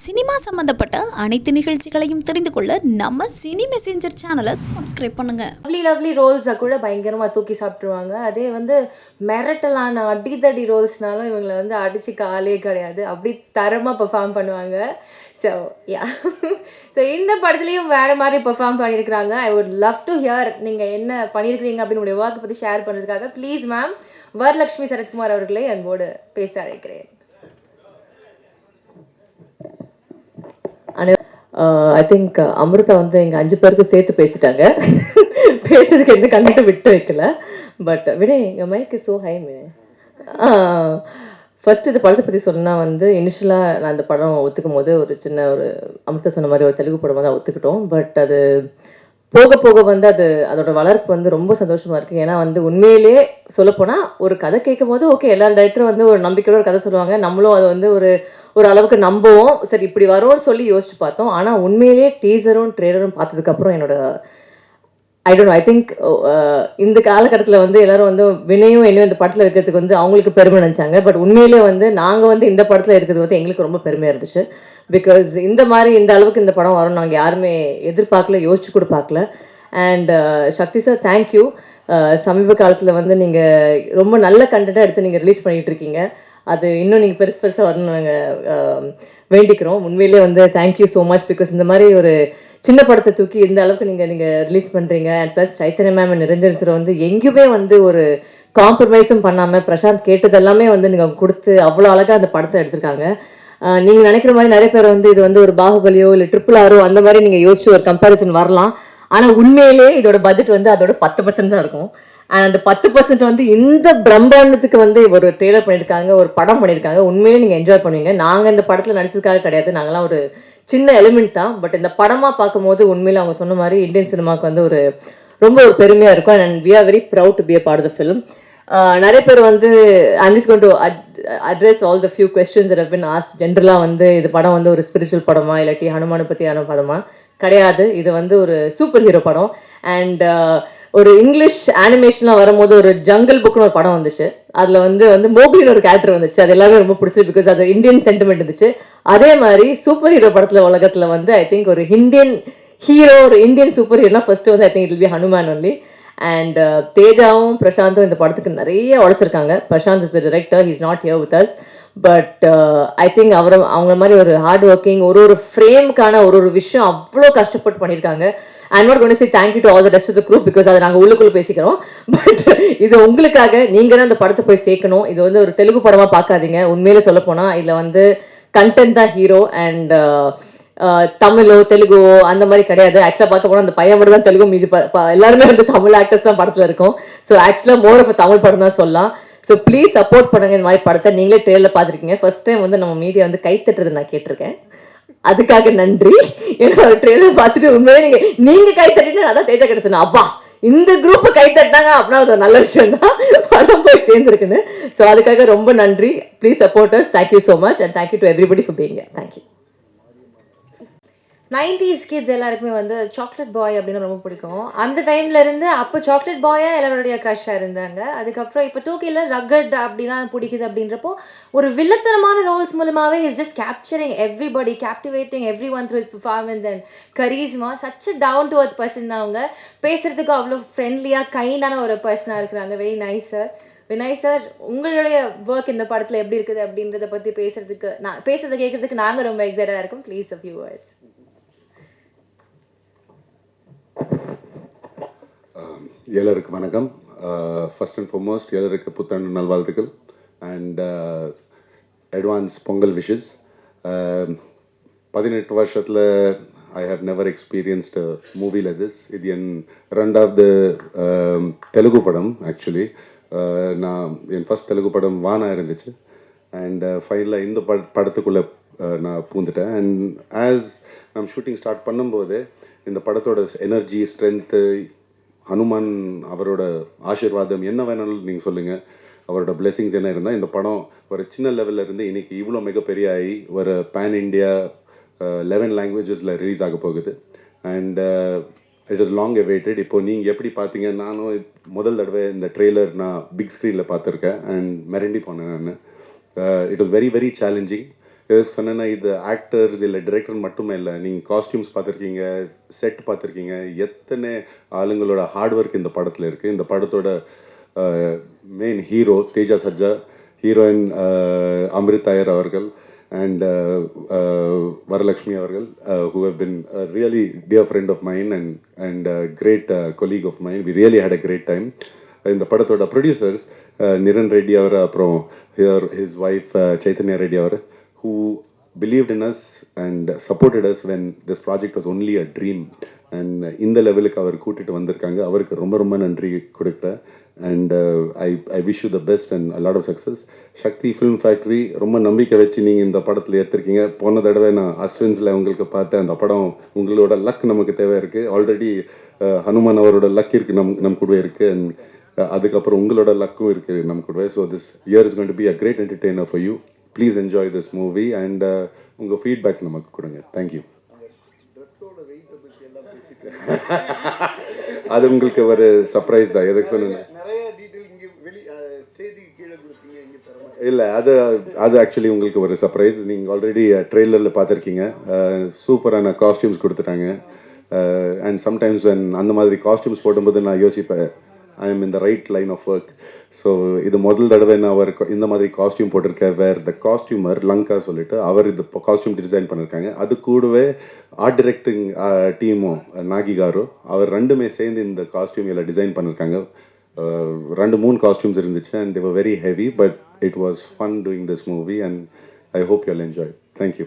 Cinema சம்பந்தப்பட்ட அனைத்து நிகழ்ச்சிகளையும் தெரிந்து கொள்ள நம்ம சினி மெசேஞ்சர் சேனலை சப்ஸ்கிரைப் பண்ணுங்க. லவ்லி ரோல்ஸை கூட பயங்கரமாக தூக்கி சாப்பிட்ருவாங்க. அதே வந்து மிரட்டலான அடிதடி ரோல்ஸ்னாலும் இவங்களை வந்து அடிச்சு காலே கிடையாது, அப்படி தரமாக பெர்ஃபார்ம் பண்ணுவாங்க. ஸோ ஸோ இந்த படத்துலையும் வேறு மாதிரி பெர்ஃபார்ம் பண்ணியிருக்கிறாங்க. I would love to hear நீங்கள் என்ன பண்ணியிருக்கிறீங்க அப்படின்னு உங்களுடைய ஒர்க்கை பற்றி ஷேர் பண்ணுறதுக்காக ப்ளீஸ் மேம் வரலட்சுமி சரத்குமார் அவர்களை அன்போடு பேச அழைக்கிறேன். ஐ திங்க் அமிர்தா வந்து எங்கள் 5 பேருக்கு சேர்த்து பேசிட்டாங்க. பேசுறதுக்கு எந்த கண்டிப்பாக விட்டு வைக்கல. பட் வினய், எங்கள் mike is so high Vinay. First இந்த படத்தை பற்றி சொன்னால் வந்து இனிஷியலாக நான் அந்த படம் ஒத்துக்கும் போது ஒரு சின்ன ஒரு அமிர்தா சொன்ன மாதிரி ஒரு தெலுங்கு படம் தான் ஒத்துக்கிட்டோம். பட் அது போக போக வந்து அதோட வளர்ப்பு வந்து ரொம்ப சந்தோஷமாக இருக்குது. ஏன்னா வந்து உண்மையிலேயே சொல்லப்போனால் ஒரு கதை கேட்கும் போது ஓகே, எல்லா டைரக்டரும் வந்து ஒரு நம்பிக்கையோட ஒரு கதை சொல்லுவாங்க, நம்மளும் அதை வந்து ஒரு அளவுக்கு நம்புவோம், சரி இப்படி வரும்னு சொல்லி யோசிச்சு பார்த்தோம். ஆனால் உண்மையிலேயே டீசரும் ட்ரெய்லரும் பார்த்ததுக்கப்புறம் என்னோட ஐ திங்க் இந்த காலகட்டத்தில் வந்து எல்லாரும் வந்து வினையும் என்னையும் இந்த படத்தில் இருக்கிறதுக்கு வந்து அவங்களுக்கு பெருமை நினச்சாங்க. பட் உண்மையிலேயே வந்து நாங்கள் வந்து இந்த படத்தில் இருக்கிறது வந்து எங்களுக்கு ரொம்ப பெருமையாக இருந்துச்சு. பிகாஸ் இந்த மாதிரி இந்த அளவுக்கு இந்த படம் வரும் நாங்கள் யாருமே எதிர்பார்க்கல, யோசிச்சு கூட பார்க்கல. And Sakthi sir, thank you. சமீப காலத்தில் வந்து நீங்கள் ரொம்ப நல்ல கண்டென்ட்டாக எடுத்து நீங்கள் ரிலீஸ் பண்ணிகிட்டு இருக்கீங்க. அது இன்னும் நீங்கள் பெருசாக வரணும் நாங்கள் வேண்டிக்கிறோம். உண்மையிலே வந்து தேங்க்யூ ஸோ மச். பிகாஸ் இந்த மாதிரி ஒரு சின்ன படத்தை தூக்கி இந்த அளவுக்கு நீங்கள் ரிலீஸ் பண்ணுறீங்க. And plus Chaitanya ma'am Niranjan sir வந்து எங்கேயுமே வந்து ஒரு காம்ப்ரமைஸும் பண்ணாமல் பிரசாந்த் கேட்டது எல்லாமே வந்து நீங்கள் கொடுத்து அவ்வளோ அழகாக அந்த படத்தை எடுத்திருக்காங்க. நீங்கள் நினைக்கிற மாதிரி நிறைய பேர் வந்து இது வந்து ஒரு பாகுபலியோ இல்லை RRR அந்த மாதிரி நீங்கள் யோசிச்சு ஒரு கம்பேரிசன் வரலாம். ஆனால் உண்மையிலே இதோட பட்ஜெட் வந்து அதோட 10% தான் இருக்கும். அண்ட் அந்த 10% வந்து இந்த பிரம்மாண்டத்துக்கு வந்து ஒரு ட்ரெய்லர் பண்ணியிருக்காங்க, ஒரு படம் பண்ணியிருக்காங்க. உண்மையிலே நீங்கள் என்ஜாய் பண்ணுவீங்க. நாங்கள் இந்த படத்தில் நடிச்சதுக்காக கிடையாது, நாங்களாம் ஒரு சின்ன எலிமெண்ட் தான். பட் இந்த படமாக பார்க்கும்போது உண்மையிலே அவங்க சொன்ன மாதிரி இந்தியன் சினிமாவுக்கு வந்து ரொம்ப ஒரு பெருமையாக இருக்கும். And we are very proud to be a part of the film. நிறைய பேர் வந்து I'm just going to address all the few questions that have been asked. ஜென்ரலாக வந்து இது படம் வந்து ஒரு ஸ்பிரிச்சுவல் படமா இல்லாட்டி ஹனுமானை பற்றியான படமா? கிடையாது, இது வந்து ஒரு சூப்பர் ஹீரோ படம். அண்ட் ஒரு இங்கிலீஷ் அனிமேஷன்லாம் வரும்போது ஒரு ஜங்கிள் புக்னு ஒரு படம் வந்துச்சு, அதில் வந்து மோபின்னு ஒரு கேரக்டர் வந்துச்சு. அது எல்லாமே ரொம்ப பிடிச்சது, பிகாஸ் அது இந்தியன் சென்டிமெண்ட் இருந்துச்சு. அதே மாதிரி சூப்பர் ஹீரோ படத்தில் உலகத்தில் வந்து ஐ திங்க் ஒரு இந்தியன் ஹீரோ, ஒரு இந்தியன் சூப்பர் ஹீரோனா ஃபர்ஸ்ட் வந்து I think it will be Hanuman only. And தேஜாவும் பிரசாந்தும் இந்த படத்துக்கு நிறைய உழைச்சிருக்காங்க. Prashanth is the director, he is not here with us. But I think அவங்க மாதிரி ஒரு ஹார்ட் ஒர்க்கிங், ஒரு ஃப்ரேமுக்கான ஒரு விஷயம் அவ்வளோ கஷ்டப்பட்டு பண்ணியிருக்காங்க. I'm not going to say thank you to all the rest of the group because அதை நாங்கள் உள்ளுக்குள்ள பேசிக்கிறோம். பட் இது உங்களுக்காக நீங்கள் தான் இந்த படத்தை போய் சேர்க்கணும். இது வந்து ஒரு தெலுங்கு படமாக பார்க்காதீங்க. உண்மையிலே சொல்ல போனால் இதில் வந்து கண்டென்ட் தான் ஹீரோ. அண்ட் தமிழோ தெலுங்குவோ அந்த மாதிரி கிடையாது. ஆக்சுவலாக பார்க்க போனால் அந்த பையன் மட்டும் தான் தெலுங்கு, மீதி எல்லாருமே வந்து தமிழ் ஆக்டர்ஸ் தான் படத்தில் இருக்கும். ஸோ ஆக்சுவலாக மோர் ஆஃப் தமிழ் படம் தான் சொல்லலாம். ஸோ ப்ளீஸ் சப்போர்ட் பண்ணுங்க. இந்த மாதிரி படத்தை நீங்களே ட்ரெயிலில் பார்த்துருக்கீங்க. ஃபர்ஸ்ட் டைம் வந்து நம்ம மீடியா வந்து கை தட்டுறது நான் கேட்டிருக்கேன், அதுக்காக நன்றி. ஏன்னா ஒரு ட்ரெயிலர் பார்த்துட்டு உண்மையே நீங்க கை தட்டிட்டு அதான் தேஜா கிட்ட சொன்னேன், அப்பா இந்த குரூப்பை கை தட்டினாங்க அப்படின்னா அது ஒரு நல்ல விஷயம் தான், படம் போய் சேர்ந்துருக்குன்னு. ஸோ அதுக்காக ரொம்ப நன்றி. Please support us. Thank you so much and thank you to everybody for being here. Thank you. 90s kids எல்லாருக்குமே வந்து சாக்லேட் பாய் அப்படின்னு ரொம்ப பிடிக்கும். அந்த டைம்ல இருந்து அப்போ சாக்லேட் பாயா எல்லாருடைய க்ரஷ்ஷாக இருந்தாங்க. அதுக்கப்புறம் இப்போ 2Kல ரகட் அப்படிதான் பிடிக்குது. அப்படின்றப்போ ஒரு வில்லத்தனமான ரோல்ஸ் மூலமாகவே is just capturing everybody, captivating every one through his performance and charisma. Such down to earth person தான் அவங்க. பேசுறதுக்கு அவ்வளோ ஃப்ரெண்ட்லியாக கைண்டான ஒரு பர்சனாக இருக்கிறாங்க. Very nice sir. Vinay sir, உங்களுடைய ஒர்க் இந்த படத்தில் எப்படி இருக்குது அப்படின்றத பற்றி பேசுறதை கேட்கறதுக்கு நாங்கள் ரொம்ப எக்ஸைட்டடாக இருக்கோம். Please a few words. எல்லாருக்கு வணக்கம். ஃபர்ஸ்ட் அண்ட் ஃபார்மோஸ்ட் எல்லாருக்கு புத்தாண்டு நல்வாழ்த்துக்கள் அண்ட் அட்வான்ஸ் பொங்கல் விஷஸ். 18 வருஷத்தில் I have never experienced movie like this. இது என் 2வது தெலுங்கு படம். ஆக்சுவலி என் ஃபர்ஸ்ட் தெலுங்கு படம் வானா இருந்துச்சு. அண்ட் ஃபைனலாக இந்த படத்துக்குள்ளே நான் பூந்துட்டேன். அண்ட் ஆஸ் நம்ம ஷூட்டிங் ஸ்டார்ட் பண்ணும்போது இந்த படத்தோட எனர்ஜி, ஸ்ட்ரென்த்து, ஹனுமான் அவரோட ஆசீர்வாதம் என்ன வேணாலும் நீங்கள் சொல்லுங்கள், அவரோட பிளெஸிங்ஸ் என்ன இருந்தால் இந்த படம் ஒரு சின்ன லெவலில் இருந்து இன்றைக்கி இவ்வளோ மிகப்பெரிய ஆகி ஒரு பேன் இண்டியா 11 லாங்குவேஜஸில் ரிலீஸ் ஆக போகுது. And it is long awaited. இப்போது நீங்கள் எப்படி பார்த்தீங்க, நானும் முதல் தடவை இந்த ட்ரெய்லர் நான் பிக் ஸ்க்ரீனில் பார்த்துருக்கேன் அண்ட் மிரண்டி போனேன் நான். It was very very challenging. சொன்னேன்னா இது ஆக்டர்ஸ் இல்லை டிரெக்டர் மட்டுமே இல்லை, நீங்கள் காஸ்டியூம்ஸ் பார்த்துருக்கீங்க, செட் பார்த்துருக்கீங்க, எத்தனை ஆளுங்களோட ஹார்ட் ஒர்க் இந்த படத்தில் இருக்குது. இந்த படத்தோட main hero Teja sajja, heroine Amrit Iyer அவர்கள் and Varalakshmi avargal, who have been a really dear friend of mine and a great colleague of mine. We really had a great time. In the padathoda producers, Niran Reddy avara, aprom his wife Chaitanya Reddy avara, who believed in us and supported us when this project was only a dream. And இந்த லெவலுக்கு அவர் கூட்டிட்டு வந்திருக்காங்க. அவருக்கு ரொம்ப ரொம்ப நன்றி கொடுக்குறேன். And I wish you the best and a lot of success. Sakthi Film Factory ரொம்ப நம்பிக்கை வச்சு நீங்கள் இந்த படத்தில் எடுத்திருக்கீங்க. போன தடவை நான் அஸ்வின்ஸில் உங்களுக்கு பார்த்தேன். அந்த படம் உங்களோட லக் நமக்கு தேவை இருக்குது. ஆல்ரெடி ஹனுமான் அவரோட லக் இருக்குது, நம் கூடவே இருக்குது. அண்ட் அதுக்கப்புறம் உங்களோட லக்கும் இருக்குது நம்ம கூடவே. So this year is going to be a great entertainer for you. Please enjoy this movie and உங்கள் ஃபீட்பேக் நமக்கு கொடுங்க. தேங்க்யூ. அது உங்களுக்கு ஒரு சர்ப்ரைஸ் தான். எதுக்கு சொன்னேன் இல்லை, அது ஆக்சுவலி உங்களுக்கு ஒரு சர்ப்ரைஸ். நீங்கள் ஆல்ரெடி ட்ரெய்லரில் பார்த்துருக்கீங்க. சூப்பரான காஸ்டியூம்ஸ் கொடுத்துட்டாங்க. அண்ட் சம்டைம்ஸ் அந்த மாதிரி காஸ்டியூம்ஸ் போடும்போது நான் யோசிப்பேன், I am in the right line of work. So இது முதல் தடவை நான் அவர் இந்த மாதிரி காஸ்டியூம் போட்டிருக்கேன். வேர் த காஸ்டியூமர் லங்கா சொல்லிட்டு அவர் இது காஸ்டியூம் டிசைன் பண்ணியிருக்காங்க. அது கூடவே ஆர்ட் டைரக்டிங் டீமும் நாகி காரு அவர் ரெண்டுமே சேர்ந்து இந்த காஸ்டியூம் எல்லாம் டிசைன் பண்ணியிருக்காங்க. 2-3 காஸ்டியூம்ஸ் இருந்துச்சு and they were very heavy, but it was fun doing this movie and I hope you'll enjoy it. Thank you.